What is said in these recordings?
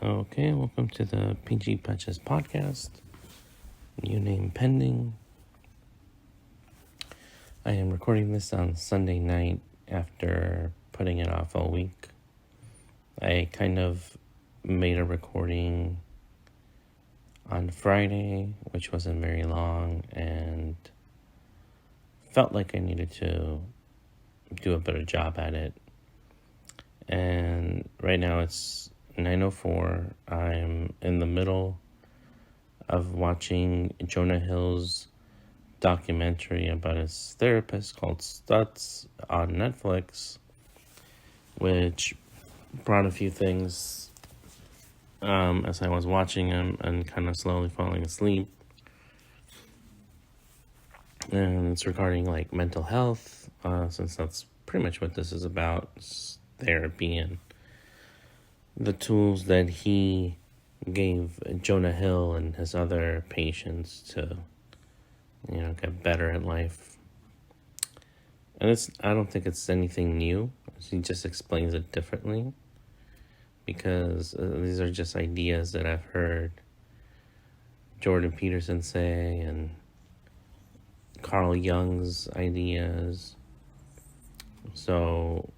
Okay, welcome to the PG Patches podcast. New name pending. I am recording this on Sunday night after putting it off all week. I kind of made a recording on Friday, which wasn't very long, and felt like I needed to do a better job at it. And right now it's 9:04. I'm in the middle of watching Jonah Hill's documentary about his therapist called Stutz on Netflix, which brought a few things as I was watching him and kind of slowly falling asleep. And it's regarding like mental health, since that's pretty much what this is about, therapy and the tools that he gave Jonah Hill and his other patients to, get better at life. And I don't think it's anything new. He just explains it differently because these are just ideas that I've heard Jordan Peterson say and Carl Jung's ideas. So,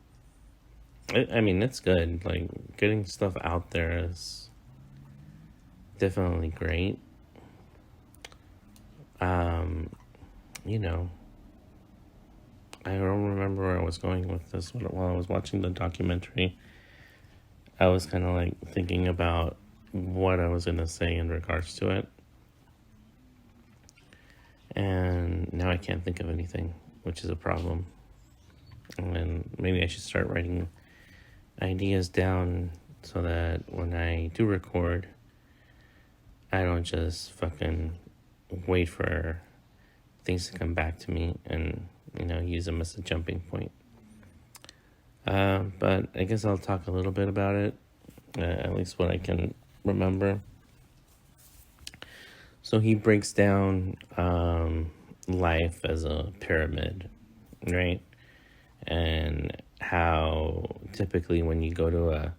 it's good. Like, getting stuff out there is definitely great. I don't remember where I was going with this while I was watching the documentary. I was kind of like thinking about what I was going to say in regards to it. And now I can't think of anything, which is a problem. And maybe I should start writing ideas down so that when I do record, I don't just fucking wait for things to come back to me and, use them as a jumping point. But I guess I'll talk a little bit about it, at least what I can remember. So he breaks down life as a pyramid, right? And how typically when you go to a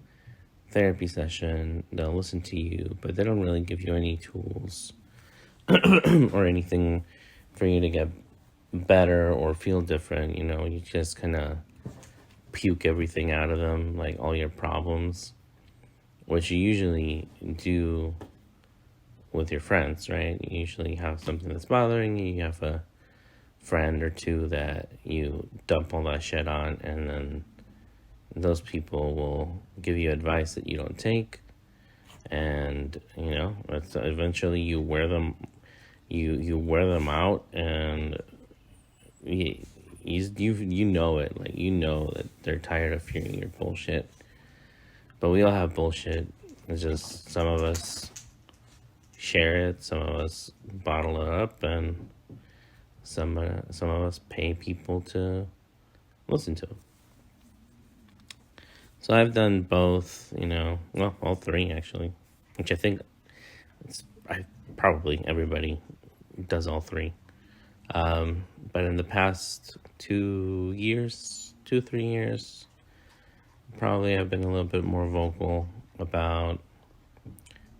therapy session, they'll listen to you, but they don't really give you any tools or anything for you to get better or feel different. You just kind of puke everything out of them, like all your problems, which you usually do with your friends, right? You usually have something that's bothering you. You have a friend or two that you dump all that shit on, and then those people will give you advice that you don't take, and it's eventually you wear them out, and you know it, like that they're tired of hearing your bullshit. But we all have bullshit. It's just some of us share it, some of us bottle it up, and some of us pay people to listen to. So I've done both, all three actually, which I think probably everybody does all three. But in the past 3 years, probably I've been a little bit more vocal about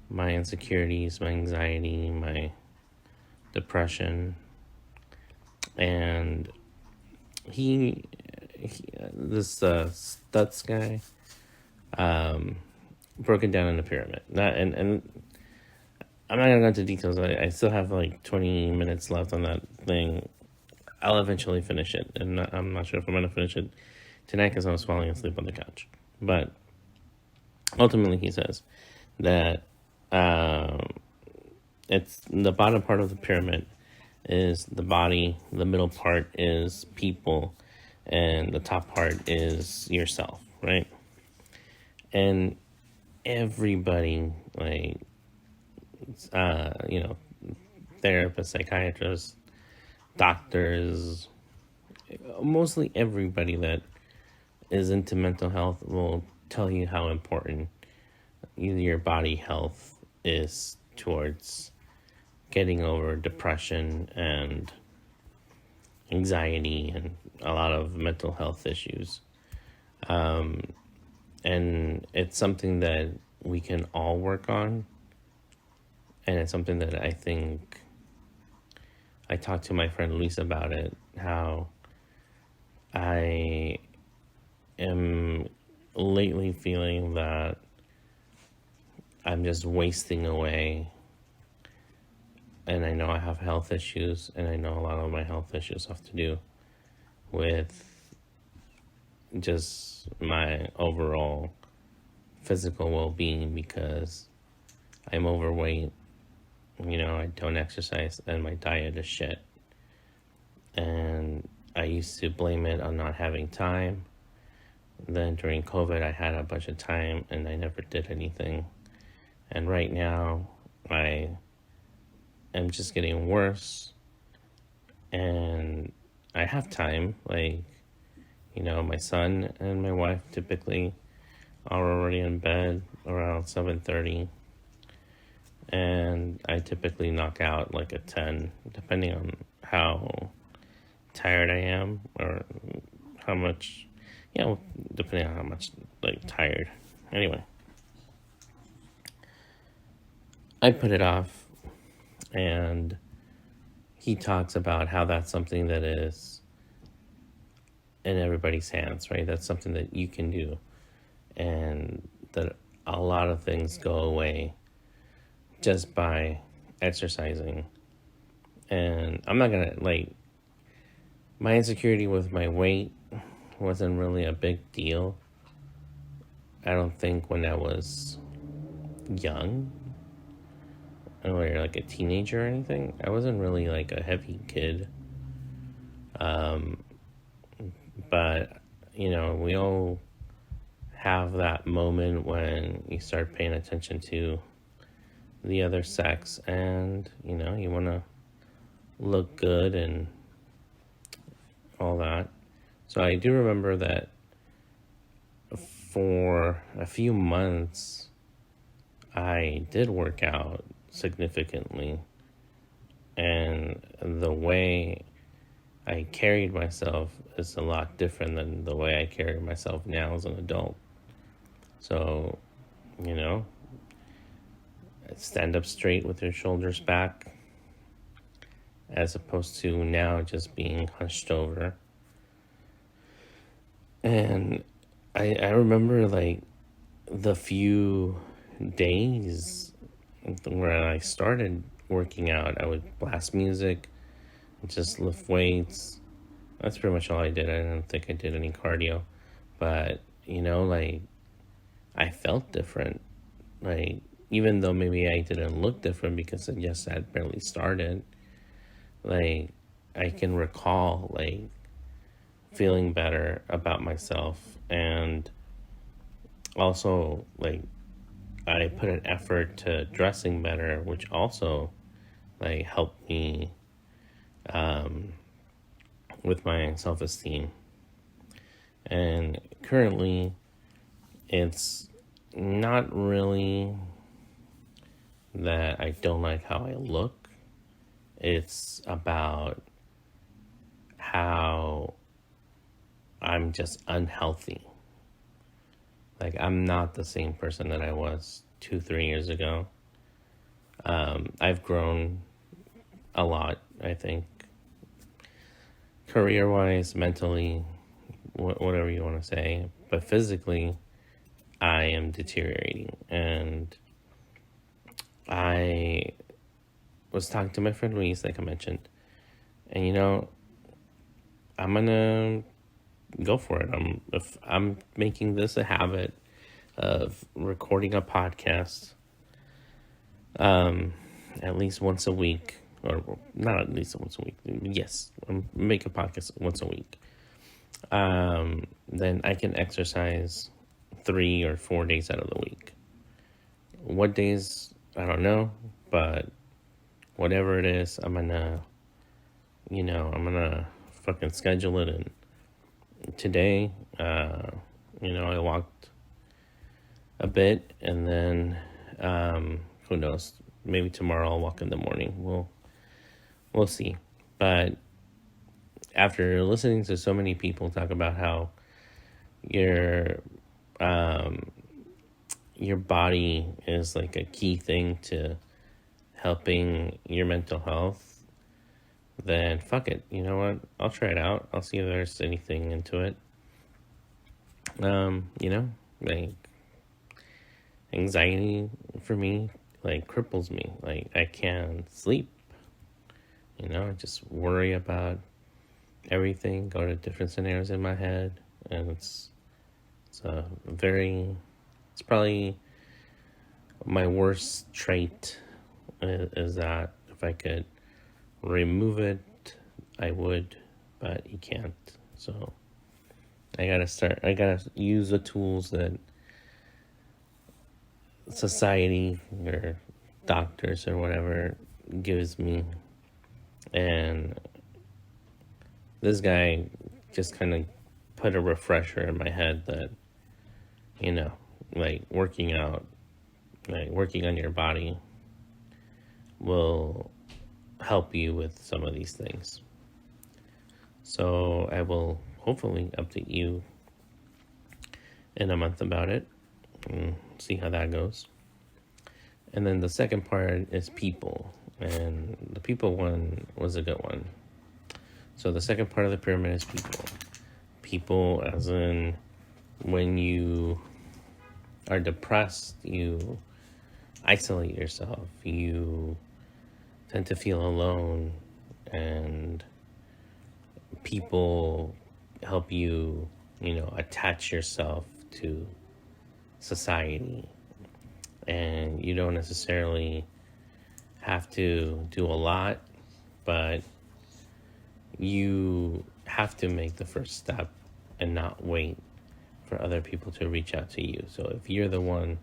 my insecurities, my anxiety, my depression. And this Stutz guy, broken down in a pyramid. And I'm not gonna go into details. I still have like 20 minutes left on that thing. I'll eventually finish it, and I'm not sure if I'm gonna finish it tonight because I was falling asleep on the couch. But ultimately, he says that it's the bottom part of the pyramid is the body, the middle part is people, and the top part is yourself, right? And everybody, like, therapists, psychiatrists, doctors, mostly everybody that is into mental health will tell you how important your body health is towards getting over depression and anxiety and a lot of mental health issues. And it's something that we can all work on. And it's something that I think I talked to my friend Lisa about it, how I am lately feeling that I'm just wasting away. And I know I have health issues, and I know a lot of my health issues have to do with just my overall physical well-being, because I'm overweight, I don't exercise, and my diet is shit. And I used to blame it on not having time. Then during COVID, I had a bunch of time and I never did anything. And right now, I am just getting worse. And I have time. Like, my son and my wife typically are already in bed around 7:30. And I typically knock out like at 10, depending on how tired I am, or how much, depending on how much, tired. Anyway, I put it off, and he talks about how that's something that is in everybody's hands, right? That's something that you can do, and that a lot of things go away just by exercising. And I'm not gonna, my insecurity with my weight wasn't really a big deal, I don't think, when I was young or like a teenager or anything. I wasn't really like a heavy kid. But we all have that moment when you start paying attention to the other sex, and you want to look good and all that. So I do remember that for a few months I did work out significantly, and the way I carried myself is a lot different than the way I carry myself now as an adult. So, stand up straight with your shoulders back, as opposed to now just being hunched over. And I remember the few days where I started working out, I would blast music, just lift weights. That's pretty much all I did. I didn't think I did any cardio, but I felt different. Even though maybe I didn't look different because I just had barely started, I can recall feeling better about myself. And also I put an effort to dressing better, which also helped me with my self-esteem. And currently it's not really that I don't like how I look. It's about how I'm just unhealthy. I'm not the same person that I was 2-3 years ago. I've grown a lot, I think, career-wise, mentally, whatever you want to say. But physically, I am deteriorating. And I was talking to my friend Louise, like I mentioned, and I'm gonna go for it. If I'm making this a habit of recording a podcast at least once a week, or not at least once a week. Yes, make a podcast once a week. Then I can exercise 3 or 4 days out of the week. What days, I don't know, but whatever it is, I'm gonna fucking schedule it. And today, I walked a bit, and then, who knows, maybe tomorrow I'll walk in the morning. We'll see. But after listening to so many people talk about how your your body is like a key thing to helping your mental health, then fuck it. You know what? I'll try it out. I'll see if there's anything into it. Like anxiety for me, like cripples me. Like I can't sleep. I just worry about everything, go to different scenarios in my head, and it's probably my worst trait is that if I could remove it, I would, but you can't. So I gotta use the tools that society or doctors or whatever gives me. And this guy just kind of put a refresher in my head that, like working out, like working on your body will help you with some of these things. So I will hopefully update you in a month about it and see how that goes. And then the second part is people. And the people one was a good one. So the second part of the pyramid is people. People as in when you are depressed, you isolate yourself, you tend to feel alone, and people help you, attach yourself to society. And you don't necessarily have to do a lot, but you have to make the first step and not wait for other people to reach out to you. So if you're the one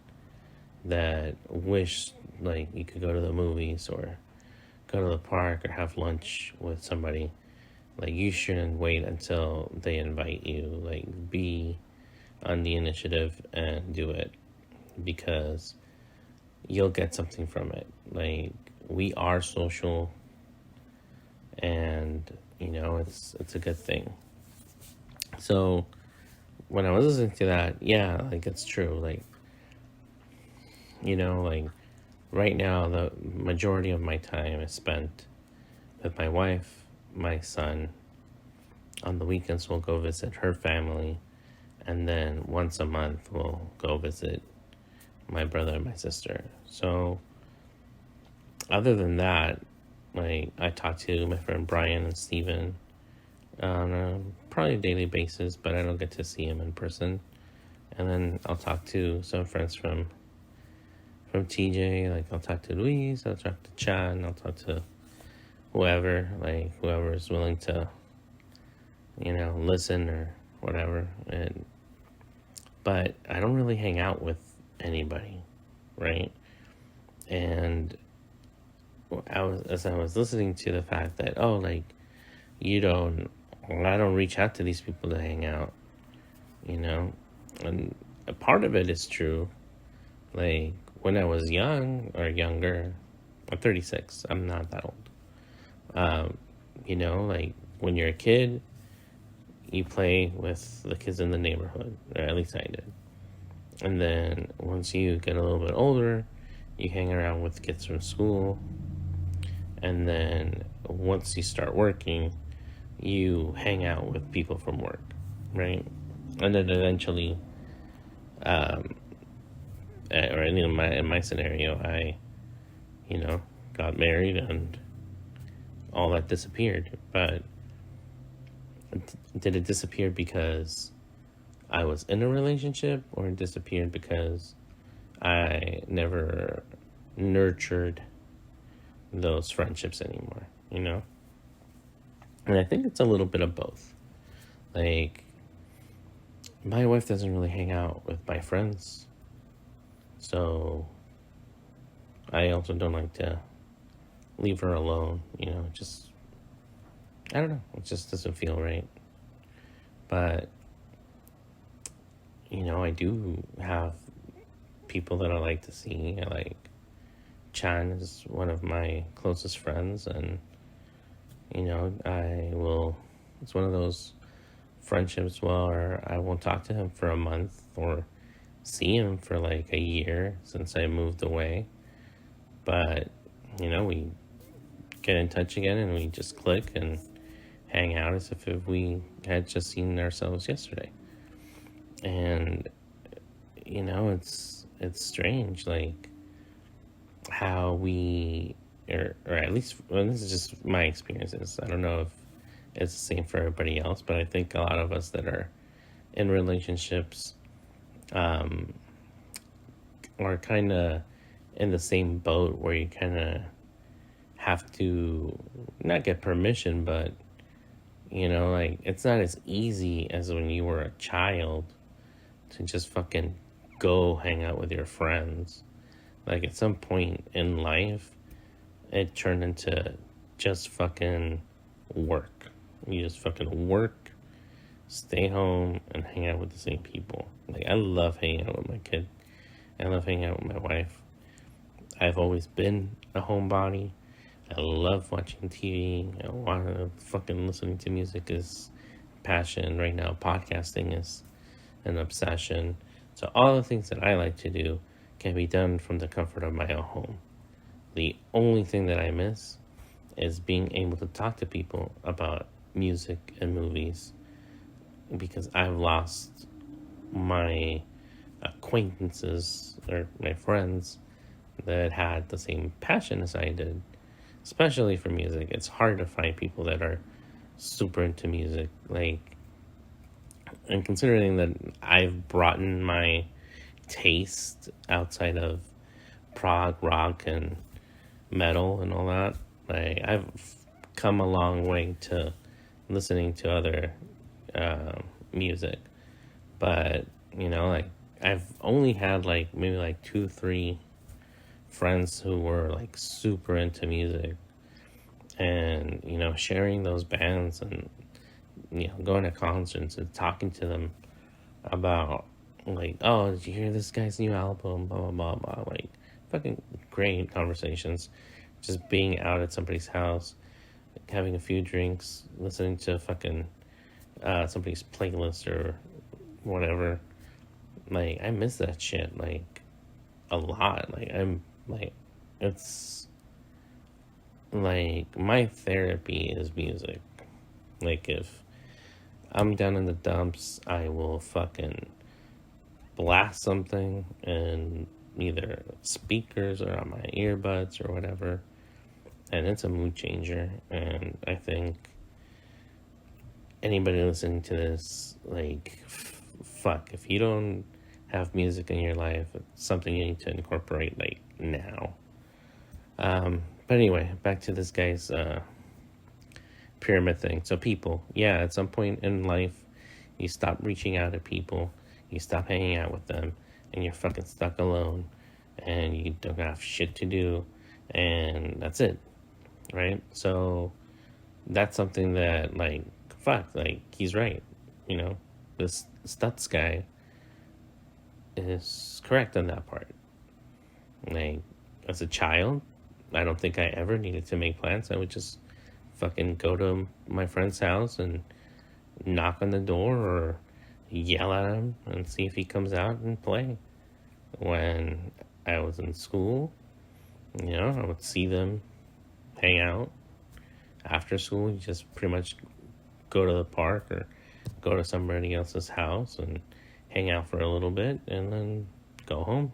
that wished like you could go to the movies or go to the park or have lunch with somebody, like you shouldn't wait until they invite you. Like be on the initiative and do it, because you'll get something from it. Like we are social, and it's a good thing. So when I was listening to that, yeah, like it's true. Like like right now the majority of my time is spent with my wife, my son. On the weekends we'll go visit her family, and then once a month we'll go visit my brother and my sister. So other than that, like I talk to my friend Brian and Steven on a probably daily basis, but I don't get to see him in person. And then I'll talk to some friends from TJ. Like I'll talk to Luis, I'll talk to Chad, and I'll talk to whoever is willing to listen or whatever. But I don't really hang out with anybody, right? And as I was listening to the fact that I don't reach out to these people to hang out, and a part of it is true. Like when I was young or younger, I'm 36, I'm not that old. Like when you're a kid, you play with the kids in the neighborhood, or at least I did. And then once you get a little bit older, you hang around with kids from school. And then once you start working, you hang out with people from work, right? And then eventually, or in my scenario, I, got married and all that disappeared. But did it disappear because I was in a relationship, or it disappeared because I never nurtured those friendships anymore, And I think it's a little bit of both. Like, my wife doesn't really hang out with my friends, so I also don't like to leave her alone, just, I don't know, it just doesn't feel right. But, I do have people that I like to see. Chan is one of my closest friends, and, it's one of those friendships where I won't talk to him for a month or see him for like a year since I moved away. But, we get in touch again and we just click and hang out as if we had just seen ourselves yesterday. And, it's strange, like, how we, or at least, well, this is just my experiences. I don't know if it's the same for everybody else, but I think a lot of us that are in relationships um, are kind of in the same boat where you kind of have to not get permission, but like it's not as easy as when you were a child to just fucking go hang out with your friends. Like at some point in life, it turned into just fucking work. You just fucking work, stay home, and hang out with the same people. Like I love hanging out with my kid. I love hanging out with my wife. I've always been a homebody. I love watching TV. I want to fucking listening to music is passion. Right now, podcasting is an obsession. So all the things that I like to do can be done from the comfort of my own home. The only thing that I miss is being able to talk to people about music and movies, because I've lost my acquaintances or my friends that had the same passion as I did, especially for music. It's hard to find people that are super into music. Like, and considering that I've broadened my taste outside of prog rock and metal and all that, like I've come a long way to listening to other music. But like I've only had like maybe like 2-3 friends who were like super into music, and sharing those bands and going to concerts and talking to them about like, oh, did you hear this guy's new album, blah blah blah blah, like fucking great conversations, just being out at somebody's house, having a few drinks, listening to fucking somebody's playlist or whatever. Like I miss that shit like a lot. Like I'm like, it's like my therapy is music. Like if I'm down in the dumps, I will fucking blast something, and either speakers or on my earbuds or whatever, and it's a mood changer. And I think anybody listening to this, like, fuck, if you don't have music in your life, it's something you need to incorporate like now. But anyway, back to this guy's pyramid thing. So people, yeah, at some point in life, you stop reaching out to people, you stop hanging out with them, and you're fucking stuck alone, and you don't have shit to do, and that's it, right? So that's something that, like, fuck, like, he's right, this stutz guy is correct on that part. Like, as a child, I don't think I ever needed to make plans. I would just fucking go to my friend's house and knock on the door or yell at him and see if he comes out and play. When I was in school, I would see them hang out. After school, you just pretty much go to the park or go to somebody else's house and hang out for a little bit and then go home.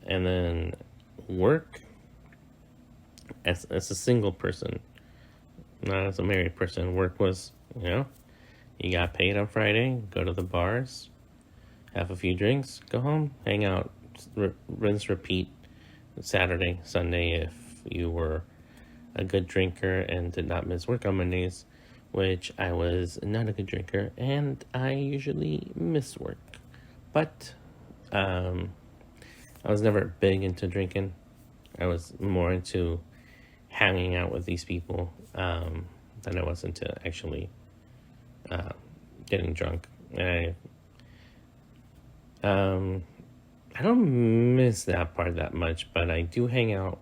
And then work as a single person, not as a married person. Work was, you got paid on Friday, go to the bars, have a few drinks, go home, hang out, rinse, repeat Saturday, Sunday if you were a good drinker and did not miss work on Mondays, which I was not a good drinker and I usually miss work. But I was never big into drinking. I was more into hanging out with these people than I was into actually getting drunk. I don't miss that part that much, but I do hang out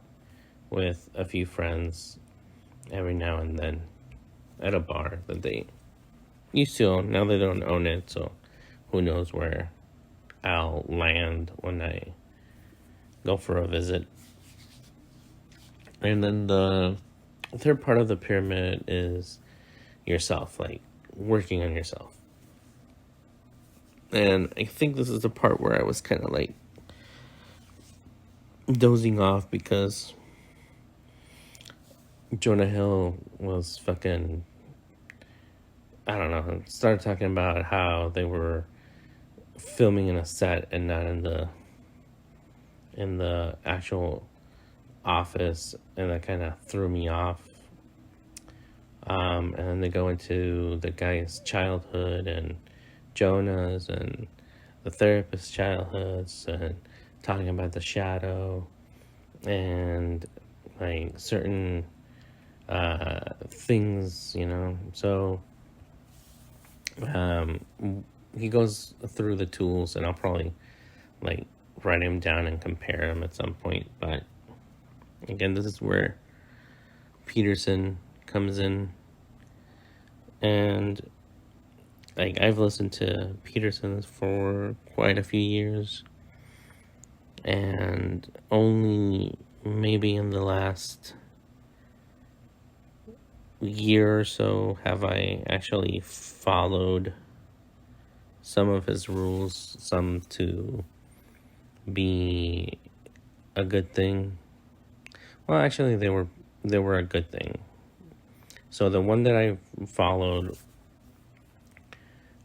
with a few friends every now and then at a bar that they used to own. Now they don't own it, so who knows where I'll land when I go for a visit. And then the third part of the pyramid is yourself, like working on yourself. And I think this is the part where I was kind of like dozing off because Jonah Hill was fucking, I don't know, started talking about how they were filming in a set and not in the actual office, and that kind of threw me off. And then they go into the guy's childhood and Jonah's and the therapist's childhoods and talking about the shadow and like certain things, you know. So he goes through the tools, and I'll probably like write him down and compare them at some point. But again, this is where Peterson comes in. And like I've listened to Peterson for quite a few years, and only maybe in the last year or so have I actually followed some of his rules, some to be a good thing. Well, actually they were a good thing. So the one that I followed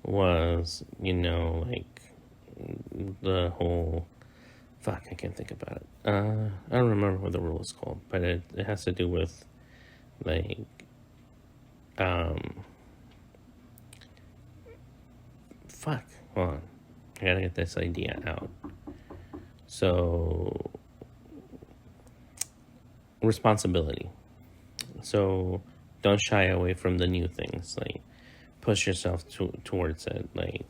was, you know, like the whole, fuck, I can't think about it. I don't remember what the rule is called, but it has to do with like fuck, hold on, I gotta get this idea out. So responsibility. So don't shy away from the new things, like push yourself towards it, like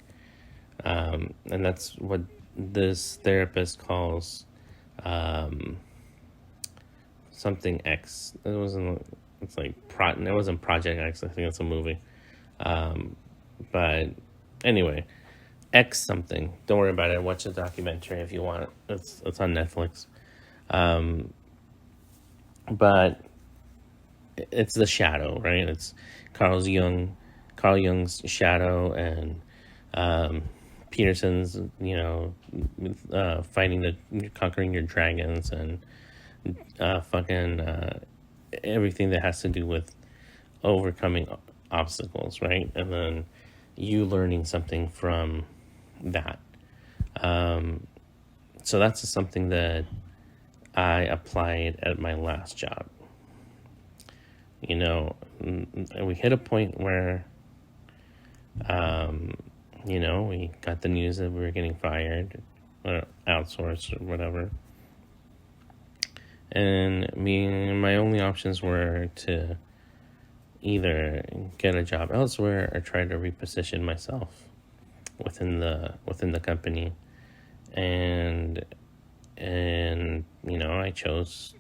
and that's what this therapist calls something X. It wasn't, it's like it wasn't Project X, I think it's a movie. But anyway, X something, don't worry about it, watch the documentary if you want. It's on Netflix. But it's the shadow, right? It's Carl Jung's shadow, and Peterson's, you know, conquering your dragons, and everything that has to do with overcoming obstacles, right? And then you learning something from that. So that's something that I applied at my last job. You know, we hit a point where, you know, we got the news that we were getting fired or outsourced or whatever. And my only options were to either get a job elsewhere or try to reposition myself within the company. And you know, I chose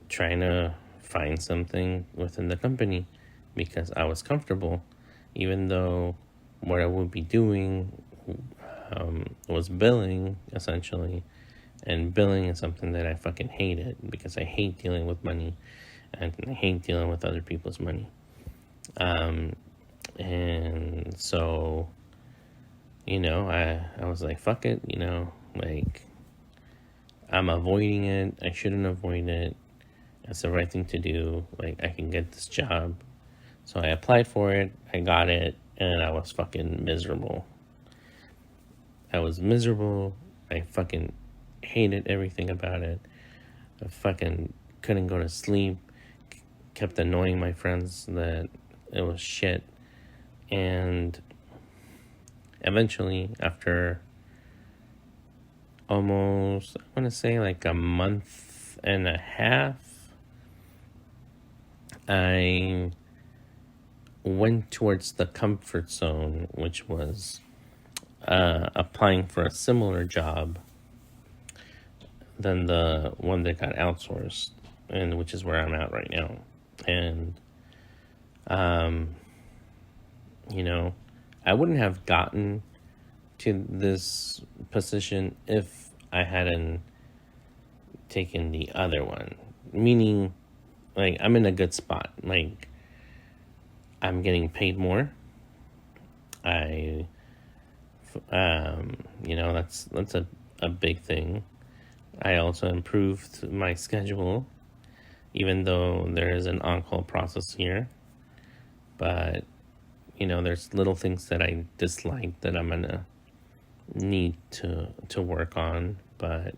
trying to find something within the company because I was comfortable, even though what I would be doing was billing, essentially. And billing is something that I fucking hated because I hate dealing with money and I hate dealing with other people's money. And so, you know, I was like, fuck it, you know, like, I'm avoiding it. I shouldn't avoid it. It's the right thing to do. Like, I can get this job. So I applied for it. I got it. And I was fucking miserable. I was miserable. I fucking hated everything about it. I fucking couldn't go to sleep. Kept annoying my friends that it was shit. And eventually, after almost, I want to say like a month and a half, I went towards the comfort zone, which was applying for a similar job than the one that got outsourced, and which is where I'm at right now. And you know, I wouldn't have gotten to this position if I hadn't taken the other one. Meaning, like, I'm in a good spot. Like, I'm getting paid more. I, that's a big thing. I also improved my schedule, even though there is an on-call process here. But, there's little things that I dislike that I'm gonna need to work on, but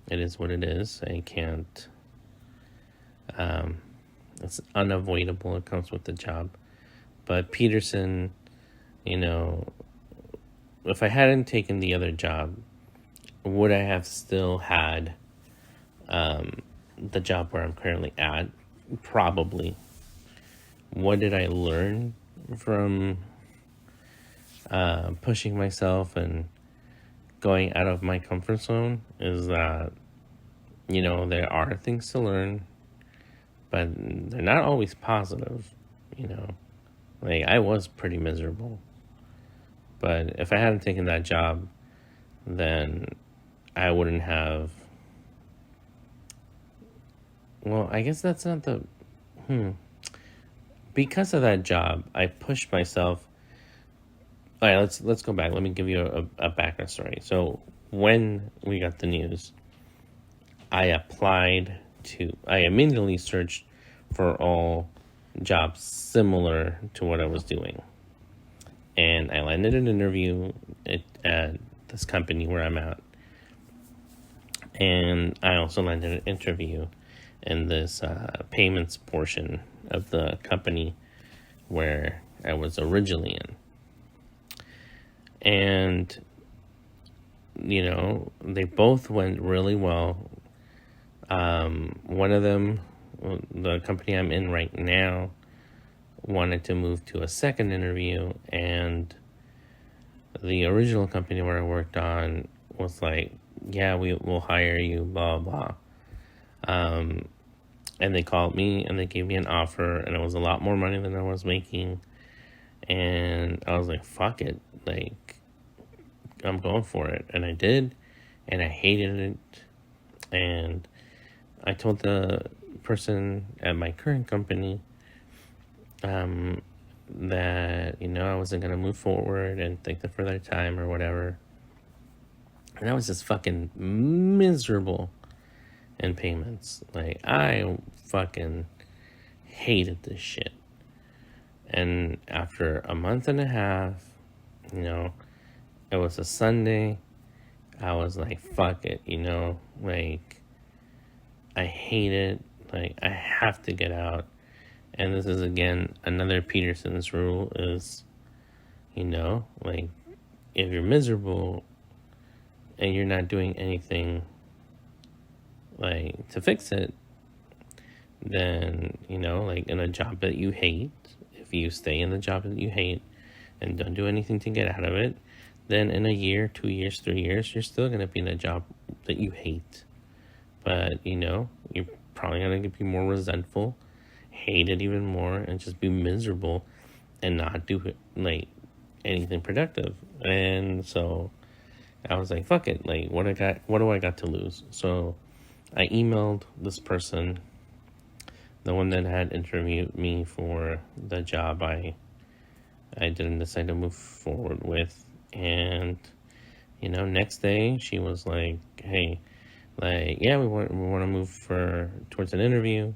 it is what it is. I can't, it's unavoidable. It comes with the job. But Peterson, if I hadn't taken the other job, would I have still had the job where I'm currently at? Probably. What did I learn from pushing myself and going out of my comfort zone is that, there are things to learn, but they're not always positive, Like, I was pretty miserable. But if I hadn't taken that job, then I wouldn't have... Well, I guess that's not the... Because of that job, I pushed myself... All right, let's go back. Let me give you a background story. So when we got the news, I immediately searched for all jobs similar to what I was doing. And I landed an interview at this company where I'm at. And I also landed an interview in this payments portion of the company where I was originally in. And, they both went really well. One of them, the company I'm in right now, wanted to move to a second interview, and the original company where I worked on was like, yeah, we'll hire you, blah, blah. And they called me and they gave me an offer, and it was a lot more money than I was making. And I was like, fuck it. Like, I'm going for it. And I did, and I hated it. And I told the person at my current company that, I wasn't going to move forward and take the further time or whatever. And I was just fucking miserable in payments. Like, I fucking hated this shit. And after a month and a half, it was a Sunday, I was like, fuck it, like, I hate it. Like, I have to get out. And this is, again, another Peterson's rule is, like, if you're miserable and you're not doing anything, like, to fix it, then, like, in a job that you hate, if you stay in the job that you hate and don't do anything to get out of it, then in a year, 2 years, 3 years, you're still going to be in a job that you hate. But, you're probably going to be more resentful, hate it even more, and just be miserable and not do, like, anything productive. And so I was like, fuck it. Like, what do I got to lose? So I emailed this person, the one that had interviewed me for the job I didn't decide to move forward with. And, next day she was like, hey, like, yeah, we want to move towards an interview.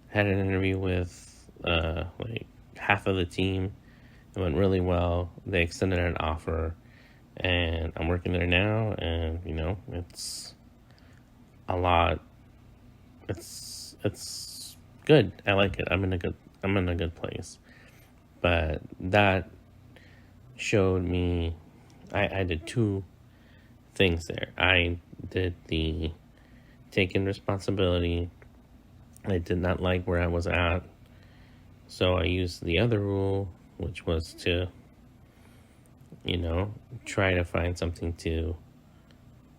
Had an interview with, like, half of the team. It went really well. They extended an offer, and I'm working there now. And, it's a lot. It's good. I like it. I'm in a good place. But that showed me, I did two things there. I did the taking responsibility. I did not like where I was at. So I used the other rule, which was to, try to find something to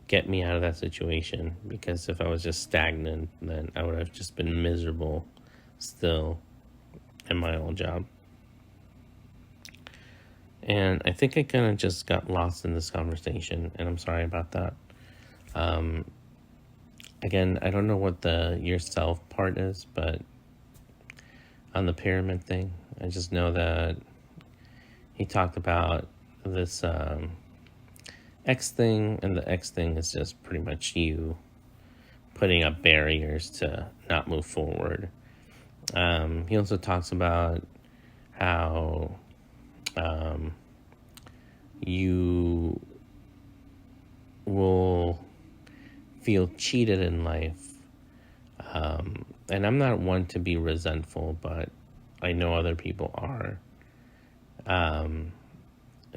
get me out of that situation. Because if I was just stagnant, then I would have just been miserable still in my old job. And I think I kind of just got lost in this conversation, and I'm sorry about that. Um, Again, I don't know what the yourself part is, but on the pyramid thing, I just know that he talked about this X thing, and the X thing is just pretty much you putting up barriers to not move forward. He also talks about how you will feel cheated in life. And I'm not one to be resentful, but I know other people are. And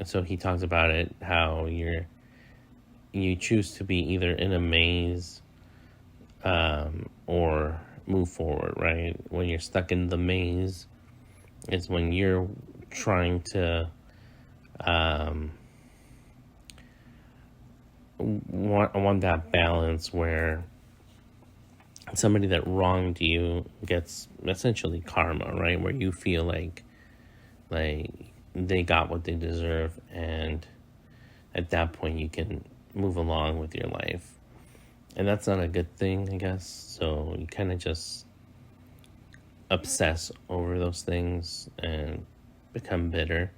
so he talks about it, how you choose to be either in a maze or move forward, right? When you're stuck in the maze, is when you're trying to want that balance where somebody that wronged you gets essentially karma, right? Where you feel like they got what they deserve, and at that point you can move along with your life. And that's not a good thing, I guess. So you kind of just obsess over those things and become bitter.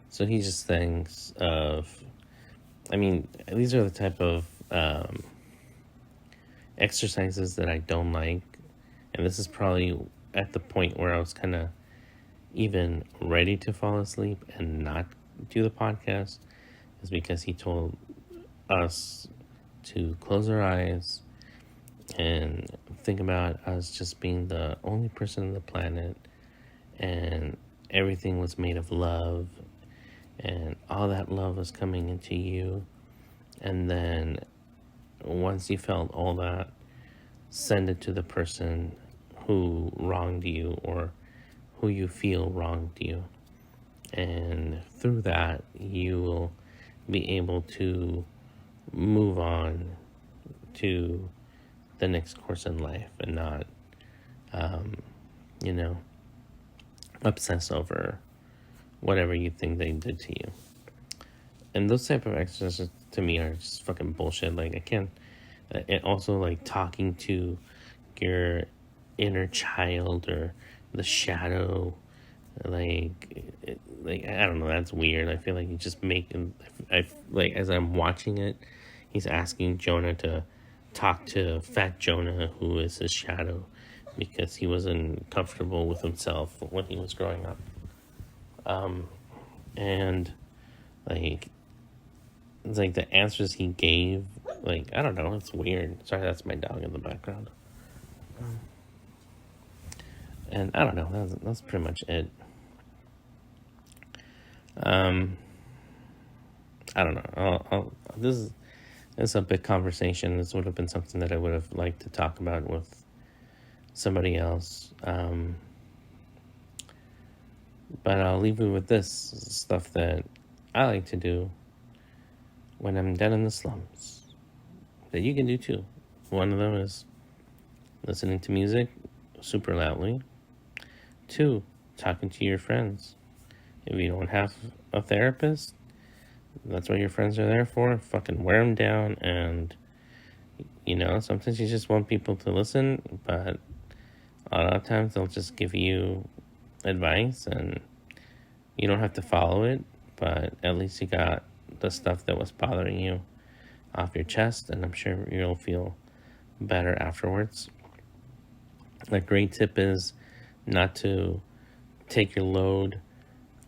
So he just thinks of, I mean, these are the type of exercises that I don't like. And this is probably at the point where I was kind of even ready to fall asleep and not do the podcast, is because he told us to close our eyes and think about us just being the only person on the planet, and everything was made of love, and all that love was coming into you. And then once you felt all that, send it to the person who wronged you or who you feel wronged you. And through that, you will be able to move on to the next course in life and not, you know, obsess over whatever you think they did to you. And those type of exercises to me are just fucking bullshit. Like, I can't. And also, like, talking to your inner child or the shadow, like I don't know, that's weird. I feel like you just make him. I like, as I'm watching it, he's asking Jonah to talk to Fat Jonah, who is his shadow, because he wasn't comfortable with himself when he was growing up. And like, it's like the answers he gave, like, I don't know, it's weird. Sorry, that's my dog in the background. And I don't know, that's pretty much it. I don't know. This is a big conversation. This would have been something that I would have liked to talk about with somebody else. But I'll leave you with this stuff that I like to do when I'm down in the slums, that you can do too. One of them is listening to music super loudly. 2, talking to your friends. If you don't have a therapist, that's what your friends are there for. Fucking wear them down. And, you know, sometimes you just want people to listen, but a lot of times they'll just give you advice and you don't have to follow it, but at least you got the stuff that was bothering you off your chest, and I'm sure you'll feel better afterwards. A great tip is not to take your load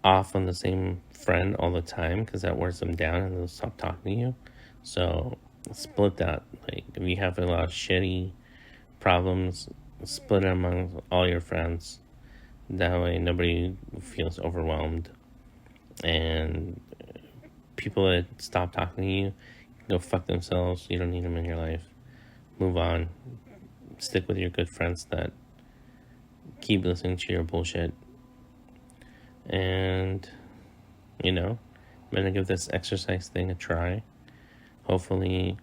off on the same friend all the time, because that wears them down and they'll stop talking to you. So split that. Like, if you have a lot of shitty problems, split it among all your friends. That way nobody feels overwhelmed, and people that stop talking to you go fuck themselves. You don't need them in your life. Move on. Stick with your good friends that keep listening to your bullshit. And, you know, I'm gonna give this exercise thing a try. Hopefully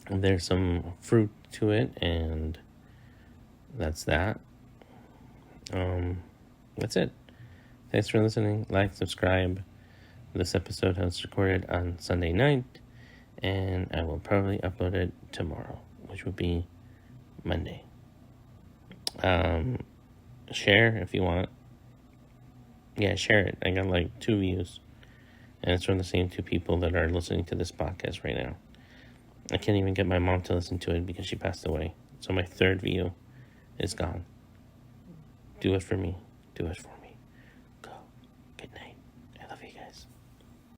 there's some fruit to it, and that's that. That's it. Thanks for listening. Like, subscribe. This episode was recorded on Sunday night, and I will probably upload it tomorrow, which would be Monday. Share if you want. Yeah, share it. I got like 2 views, and it's from the same 2 people that are listening to this podcast right now. I can't even get my mom to listen to it because she passed away. So my 3rd view is gone. Do it for me. Do it for me.